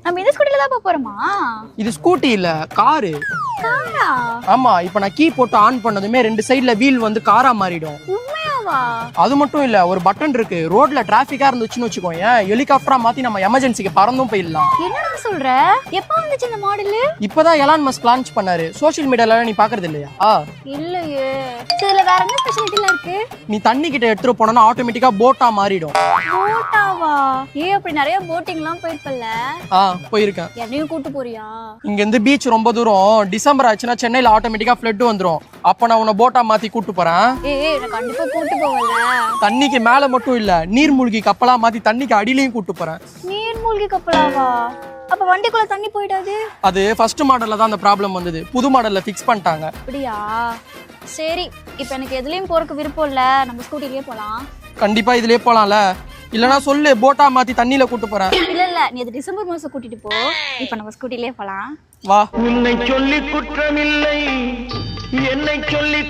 நம்ம இந்த ஸ்கூட்டில தான் போறோமா? இது ஸ்கூட்டி இல்ல, காரு. காரா? ஆமா, இப்ப நான் கீ போட்டு ஆன் பண்ணதுமே ரெண்டு சைடுல வீல் வந்து காரா மாறிடும். உண்மையாவா? அது மட்டும் இல்ல, ஒரு பட்டன் இருக்கு. ரோட்ல டிராபிக்கா இருந்துச்சுன்னு வச்சுக்கோங்க, ஹெலிகாப்டரா மாத்தி நம்ம எமர்ஜென்சிக்கு பறந்தும் போயிடலாம். என்னடா சொல்ற? எப்ப வந்துச்சு இந்த மாடல்? இப்பதான் எலான் மஸ்க் லான்ச் பண்ணாரு. சோஷியல் மீடியால நீ பாக்குறது இல்லையா? இல்லையே. இதுல வேற என்ன ஸ்பெஷாலிட்டிலாம் இருக்கு? நீ தண்ணி கிட்ட எடுத்துட்டு போனா ஆட்டோமேட்டிக்கா போட்டா மாறிடும். போட்டாவா? அப்படி நிறைய போட்டிங்லாம் போயிருப்பல்ல? போயிருக்கேன். என்னையும் கூட்டு போறியா? இங்க இருந்து பீச் ரொம்ப தூரம். டிசம்பர் ஆச்சுன்னா சென்னையில ஆட்டோமேட்டிக்கா ஃப்ளட் வந்துரும். அப்ப நான் உன்னை போட்டா மாத்தி கூட்டு போறேன். நான் கண்டிப்பா கூட்டு போவல. தண்ணிக்கு மேல மட்டும் இல்ல, நீர்மூழ்கி கப்பலா மாத்தி தண்ணிக்கு அடியிலையும் கூட்டு போறேன். நீர்மூழ்கி கப்பலாவா? அப்ப வண்டிக்குள்ள தண்ணி போயிடாது? அது ஃபர்ஸ்ட் மாடல்ல தான் அந்த ப்ராப்ளம் வந்தது. புது மாடல்ல ஃபிக்ஸ் பண்ணிட்டாங்க. அப்படியா? சரி, இப்போ எனக்கு எதுலயும் போறதுக்கு விருப்பம் இல்ல, நம்ம ஸ்கூட்டிலேயே போலாம். கண்டிப்பா இதுலயே போலாம்ல? இல்லனா சொல்லு, போட்டா மாத்தி தண்ணியில கூட்டு போறேன். இல்ல நீ அது டிசம்பர் மாசம் கூட்டிட்டு போ. இப்போ நம்ம ஸ்கூட்டிலேயே போலாம். வா. உன்னை சொல்லி குற்றமில்லை, என்னை சொல்லி